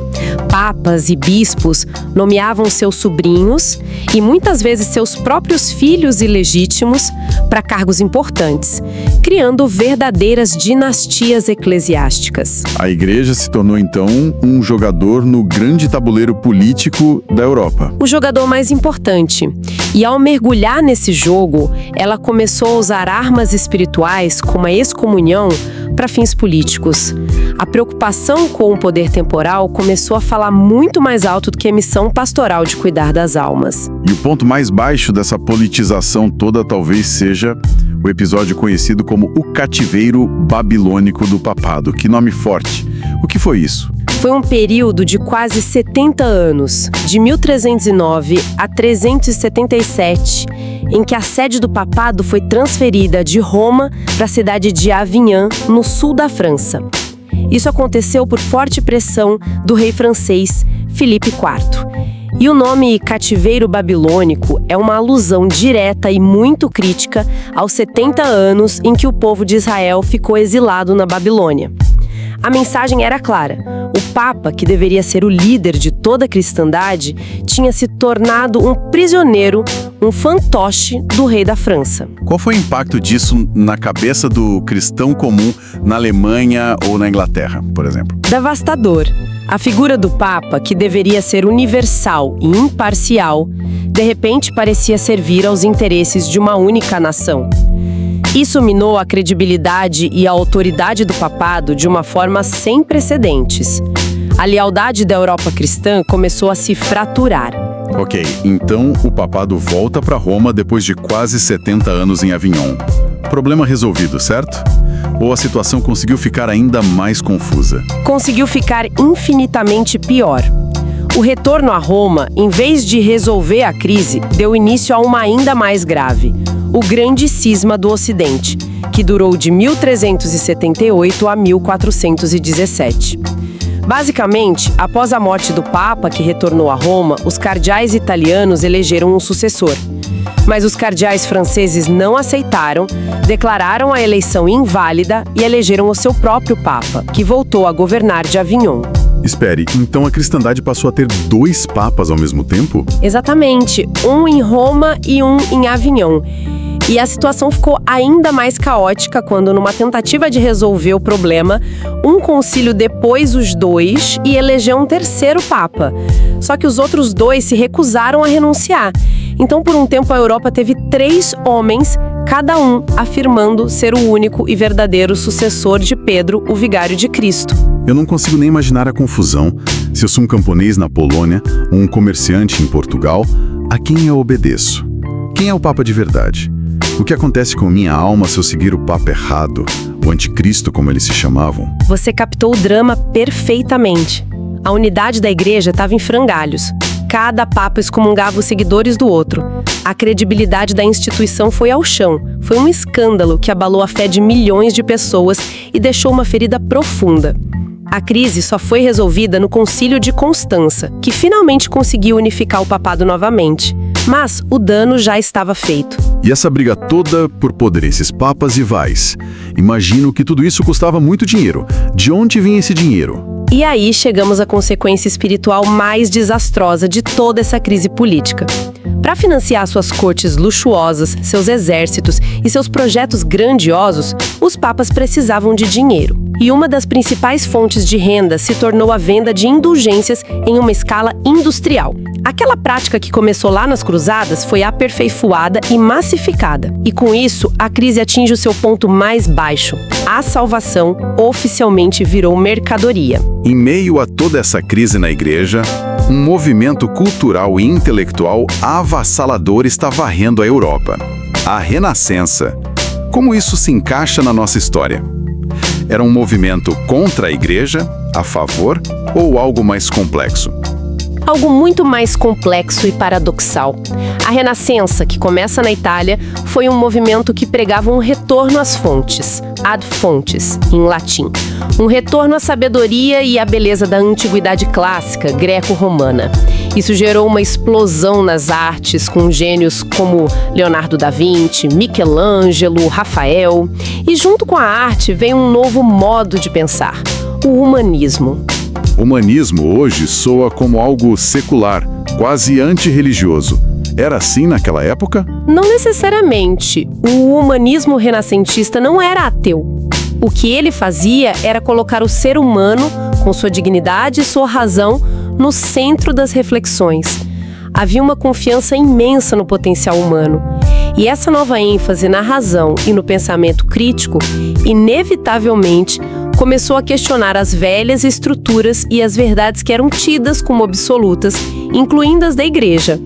Papas e bispos nomeavam seus sobrinhos e muitas vezes seus próprios filhos ilegítimos para cargos importantes, criando verdadeiras dinastias eclesiásticas. A igreja se tornou então um jogador no grande tabuleiro político da Europa. O jogador mais importante. E ao mergulhar nesse jogo, ela começou a usar armas espirituais como a excomunhão para fins políticos. A preocupação com o poder temporal começou a falar muito mais alto do que a missão pastoral de cuidar das almas. E o ponto mais baixo dessa politização toda talvez seja o episódio conhecido como o cativeiro babilônico do papado. Que nome forte! O que foi isso? Foi um período de quase 70 anos, de 1309 a 377, em que a sede do papado foi transferida de Roma para a cidade de Avignon, no sul da França. Isso aconteceu por forte pressão do rei francês Filipe IV. E o nome cativeiro babilônico é uma alusão direta e muito crítica aos 70 anos em que o povo de Israel ficou exilado na Babilônia. A mensagem era clara: o Papa, que deveria ser o líder de toda a cristandade, tinha se tornado um prisioneiro, um fantoche do rei da França. Qual foi o impacto disso na cabeça do cristão comum na Alemanha ou na Inglaterra, por exemplo? Devastador. A figura do Papa, que deveria ser universal e imparcial, de repente parecia servir aos interesses de uma única nação. Isso minou a credibilidade e a autoridade do papado de uma forma sem precedentes. A lealdade da Europa cristã começou a se fraturar. Ok, então o papado volta para Roma depois de quase 70 anos em Avignon. Problema resolvido, certo? Ou a situação conseguiu ficar ainda mais confusa? Conseguiu ficar infinitamente pior. O retorno a Roma, em vez de resolver a crise, deu início a uma ainda mais grave: o Grande Cisma do Ocidente, que durou de 1378 a 1417. Basicamente, após a morte do Papa, que retornou a Roma, os cardeais italianos elegeram um sucessor. Mas os cardeais franceses não aceitaram, declararam a eleição inválida e elegeram o seu próprio Papa, que voltou a governar de Avignon. Espere, então a cristandade passou a ter 2 papas ao mesmo tempo? Exatamente, um em Roma e um em Avignon. E a situação ficou ainda mais caótica quando, numa tentativa de resolver o problema, um concílio depôs os 2 e elegeu um terceiro papa. Só que os outros 2 se recusaram a renunciar. Então, por um tempo, a Europa teve 3 homens, cada um afirmando ser o único e verdadeiro sucessor de Pedro, o vigário de Cristo. Eu não consigo nem imaginar a confusão. Se eu sou um camponês na Polônia ou um comerciante em Portugal, a quem eu obedeço? Quem é o papa de verdade? O que acontece com minha alma se eu seguir o papa errado, o anticristo como eles se chamavam? Você captou o drama perfeitamente. A unidade da igreja estava em frangalhos. Cada papa excomungava os seguidores do outro. A credibilidade da instituição foi ao chão. Foi um escândalo que abalou a fé de milhões de pessoas e deixou uma ferida profunda. A crise só foi resolvida no Concílio de Constança, que finalmente conseguiu unificar o papado novamente. Mas o dano já estava feito. E essa briga toda por poder, esses papas rivais. Imagino que tudo isso custava muito dinheiro. De onde vinha esse dinheiro? E aí chegamos à consequência espiritual mais desastrosa de toda essa crise política. Para financiar suas cortes luxuosas, seus exércitos e seus projetos grandiosos, os papas precisavam de dinheiro. E uma das principais fontes de renda se tornou a venda de indulgências em uma escala industrial. Aquela prática que começou lá nas cruzadas foi aperfeiçoada e massificada. E com isso, a crise atinge o seu ponto mais baixo. A salvação oficialmente virou mercadoria. Em meio a toda essa crise na igreja, um movimento cultural e intelectual avassalador está varrendo a Europa. A Renascença. Como isso se encaixa na nossa história? Era um movimento contra a igreja, a favor ou algo mais complexo? Algo muito mais complexo e paradoxal. A Renascença, que começa na Itália, foi um movimento que pregava um retorno às fontes, ad fontes, em latim. Um retorno à sabedoria e à beleza da antiguidade clássica, greco-romana. Isso gerou uma explosão nas artes, com gênios como Leonardo da Vinci, Michelangelo, Rafael. E junto com a arte veio um novo modo de pensar, o humanismo. O humanismo hoje soa como algo secular, quase antirreligioso. Era assim naquela época? Não necessariamente. O humanismo renascentista não era ateu. O que ele fazia era colocar o ser humano, com sua dignidade e sua razão, no centro das reflexões. Havia uma confiança imensa no potencial humano. E essa nova ênfase na razão e no pensamento crítico, inevitavelmente, começou a questionar as velhas estruturas e as verdades que eram tidas como absolutas, incluindo as da igreja.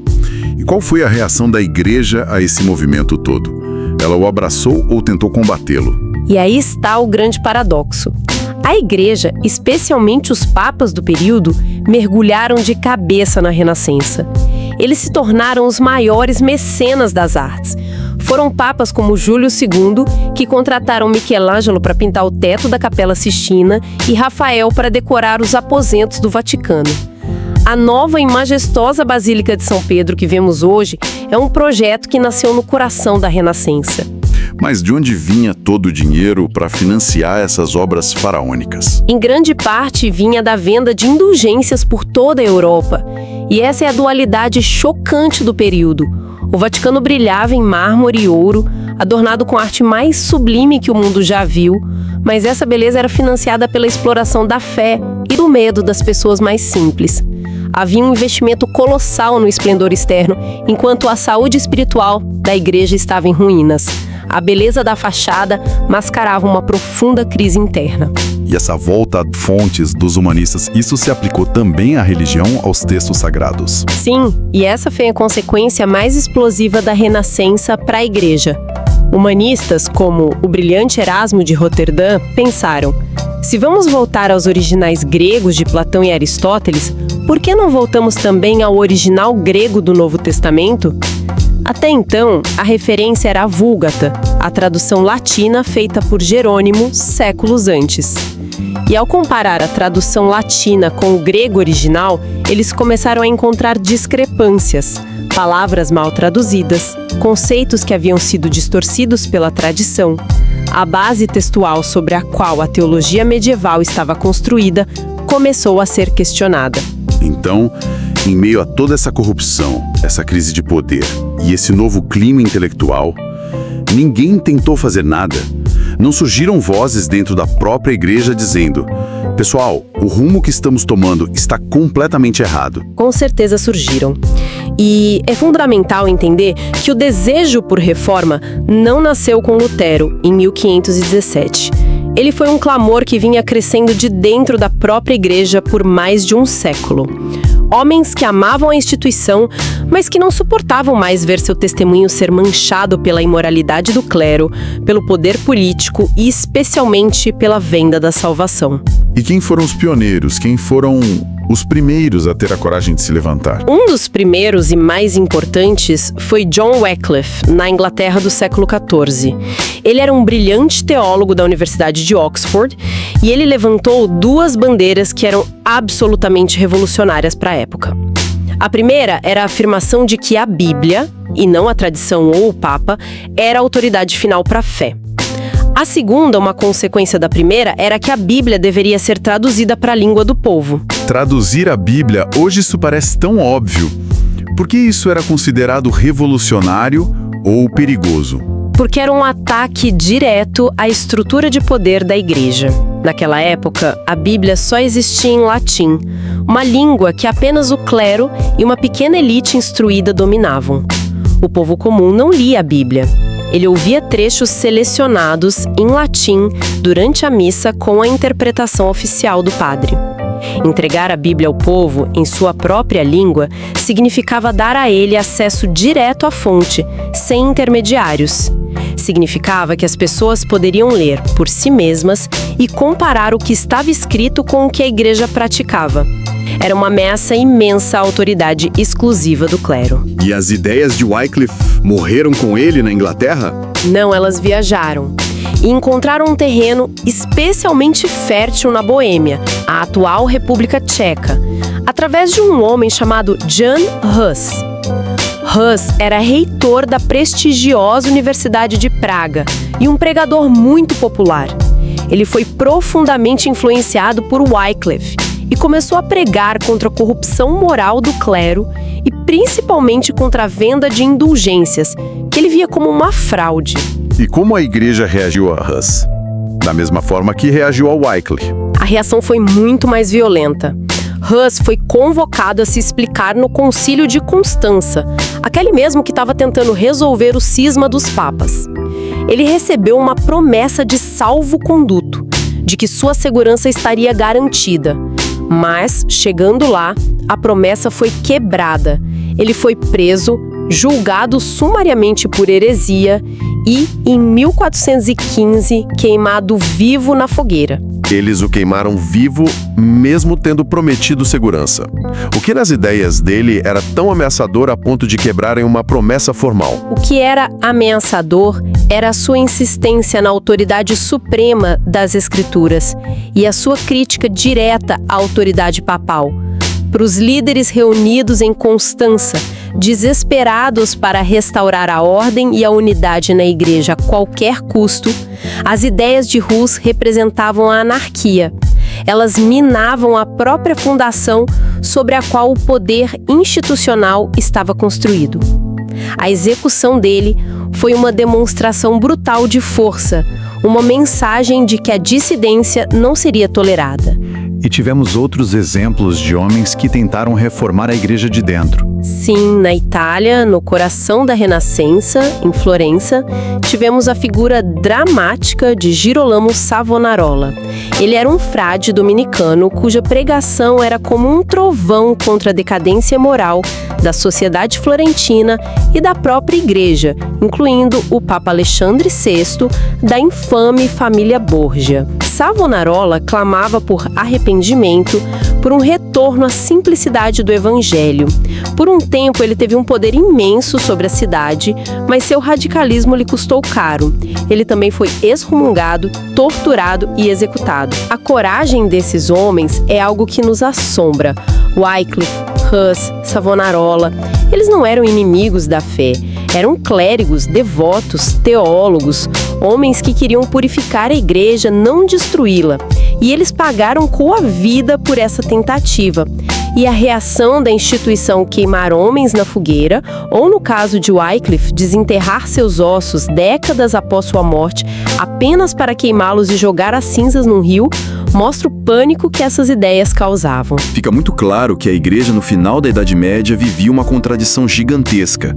E qual foi a reação da igreja a esse movimento todo? Ela o abraçou ou tentou combatê-lo? E aí está o grande paradoxo. A igreja, especialmente os papas do período, mergulharam de cabeça na Renascença. Eles se tornaram os maiores mecenas das artes. Foram papas como Júlio II que contrataram Michelangelo para pintar o teto da Capela Sistina e Rafael para decorar os aposentos do Vaticano. A nova e majestosa Basílica de São Pedro que vemos hoje é um projeto que nasceu no coração da Renascença. Mas de onde vinha todo o dinheiro para financiar essas obras faraônicas? Em grande parte vinha da venda de indulgências por toda a Europa. E essa é a dualidade chocante do período. O Vaticano brilhava em mármore e ouro, adornado com a arte mais sublime que o mundo já viu, mas essa beleza era financiada pela exploração da fé e do medo das pessoas mais simples. Havia um investimento colossal no esplendor externo, enquanto a saúde espiritual da igreja estava em ruínas. A beleza da fachada mascarava uma profunda crise interna. E essa volta a fontes dos humanistas, isso se aplicou também à religião, aos textos sagrados? Sim, e essa foi a consequência mais explosiva da Renascença para a igreja. Humanistas, como o brilhante Erasmo de Roterdã, pensaram: se vamos voltar aos originais gregos de Platão e Aristóteles, por que não voltamos também ao original grego do Novo Testamento? Até então, a referência era a Vulgata, a tradução latina feita por Jerônimo séculos antes. E ao comparar a tradução latina com o grego original, eles começaram a encontrar discrepâncias, palavras mal traduzidas, conceitos que haviam sido distorcidos pela tradição. A base textual sobre a qual a teologia medieval estava construída começou a ser questionada. Então, em meio a toda essa corrupção, essa crise de poder e esse novo clima intelectual, ninguém tentou fazer nada. Não surgiram vozes dentro da própria igreja dizendo: pessoal, o rumo que estamos tomando está completamente errado. Com certeza surgiram. E é fundamental entender que o desejo por reforma não nasceu com Lutero, em 1517. Ele foi um clamor que vinha crescendo de dentro da própria igreja por mais de um século. Homens que amavam a instituição, mas que não suportavam mais ver seu testemunho ser manchado pela imoralidade do clero, pelo poder político e especialmente pela venda da salvação. E quem foram os pioneiros? Quem foram os primeiros a ter a coragem de se levantar? Um dos primeiros e mais importantes foi John Wycliffe, na Inglaterra do século XIV. Ele era um brilhante teólogo da Universidade de Oxford e ele levantou duas bandeiras que eram absolutamente revolucionárias para a época. A primeira era a afirmação de que a Bíblia, e não a tradição ou o Papa, era a autoridade final para a fé. A segunda, uma consequência da primeira, era que a Bíblia deveria ser traduzida para a língua do povo. Traduzir a Bíblia, hoje isso parece tão óbvio. Por que isso era considerado revolucionário ou perigoso? Porque era um ataque direto à estrutura de poder da igreja. Naquela época, a Bíblia só existia em latim, uma língua que apenas o clero e uma pequena elite instruída dominavam. O povo comum não lia a Bíblia. Ele ouvia trechos selecionados em latim durante a missa com a interpretação oficial do padre. Entregar a Bíblia ao povo em sua própria língua significava dar a ele acesso direto à fonte, sem intermediários. Significava que as pessoas poderiam ler por si mesmas e comparar o que estava escrito com o que a igreja praticava. Era uma ameaça imensa à autoridade exclusiva do clero. E as ideias de Wycliffe morreram com ele na Inglaterra? Não, elas viajaram e encontraram um terreno especialmente fértil na Boêmia, a atual República Tcheca, através de um homem chamado Jan Hus. Hus era reitor da prestigiosa Universidade de Praga e um pregador muito popular. Ele foi profundamente influenciado por Wycliffe e começou a pregar contra a corrupção moral do clero e principalmente contra a venda de indulgências, que ele via como uma fraude. E como a igreja reagiu a Hus? Da mesma forma que reagiu a Wycliffe. A reação foi muito mais violenta. Hus foi convocado a se explicar no Concílio de Constança, aquele mesmo que estava tentando resolver o cisma dos papas. Ele recebeu uma promessa de salvo-conduto, de que sua segurança estaria garantida. Mas, chegando lá, a promessa foi quebrada. Ele foi preso, julgado sumariamente por heresia e, em 1415, queimado vivo na fogueira. Eles o queimaram vivo, mesmo tendo prometido segurança. O que nas ideias dele era tão ameaçador a ponto de quebrarem uma promessa formal? O que era ameaçador era a sua insistência na autoridade suprema das Escrituras e a sua crítica direta à autoridade papal. Para os líderes reunidos em Constança, desesperados para restaurar a ordem e a unidade na igreja a qualquer custo, as ideias de Hus representavam a anarquia. Elas minavam a própria fundação sobre a qual o poder institucional estava construído. A execução dele foi uma demonstração brutal de força, uma mensagem de que a dissidência não seria tolerada. E tivemos outros exemplos de homens que tentaram reformar a igreja de dentro. Sim, na Itália, no coração da Renascença, em Florença, tivemos a figura dramática de Girolamo Savonarola. Ele era um frade dominicano cuja pregação era como um trovão contra a decadência moral da sociedade florentina e da própria igreja, incluindo o Papa Alexandre VI, da infame família Borgia. Savonarola clamava por arrependimento, por um retorno à simplicidade do evangelho. Por um tempo ele teve um poder imenso sobre a cidade, mas seu radicalismo lhe custou caro. Ele também foi excomungado, torturado e executado. A coragem desses homens é algo que nos assombra. Wycliffe, Hus, Savonarola, eles não eram inimigos da fé. Eram clérigos, devotos, teólogos, homens que queriam purificar a igreja, não destruí-la. E eles pagaram com a vida por essa tentativa. E a reação da instituição queimar homens na fogueira, ou no caso de Wycliffe, desenterrar seus ossos décadas após sua morte, apenas para queimá-los e jogar as cinzas num rio, mostra o pânico que essas ideias causavam. Fica muito claro que a igreja no final da Idade Média vivia uma contradição gigantesca.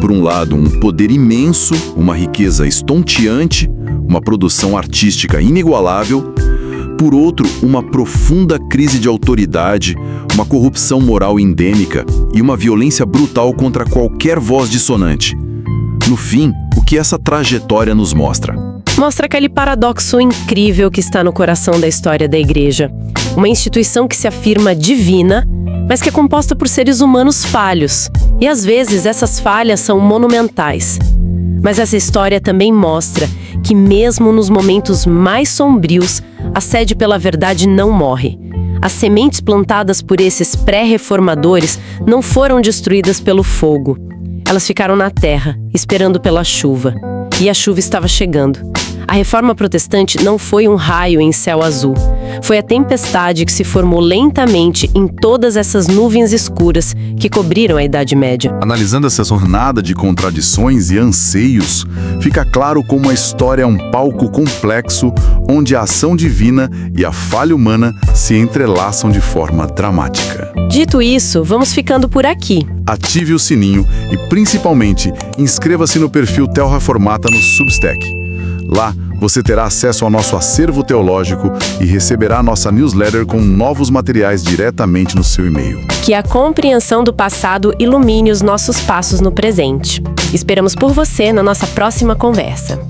Por um lado, um poder imenso, uma riqueza estonteante, uma produção artística inigualável. Por outro, uma profunda crise de autoridade, uma corrupção moral endêmica e uma violência brutal contra qualquer voz dissonante. No fim, o que essa trajetória nos mostra? Mostra aquele paradoxo incrível que está no coração da história da igreja. Uma instituição que se afirma divina, mas que é composta por seres humanos falhos. E às vezes essas falhas são monumentais. Mas essa história também mostra que mesmo nos momentos mais sombrios, a sede pela verdade não morre. As sementes plantadas por esses pré-reformadores não foram destruídas pelo fogo. Elas ficaram na terra, esperando pela chuva. E a chuva estava chegando. A reforma protestante não foi um raio em céu azul. Foi a tempestade que se formou lentamente em todas essas nuvens escuras que cobriram a Idade Média. Analisando essa jornada de contradições e anseios, fica claro como a história é um palco complexo onde a ação divina e a falha humana se entrelaçam de forma dramática. Dito isso, vamos ficando por aqui. Ative o sininho e, principalmente, inscreva-se no perfil Tel Reformata no Substack. Lá, você terá acesso ao nosso acervo teológico e receberá nossa newsletter com novos materiais diretamente no seu e-mail. Que a compreensão do passado ilumine os nossos passos no presente. Esperamos por você na nossa próxima conversa.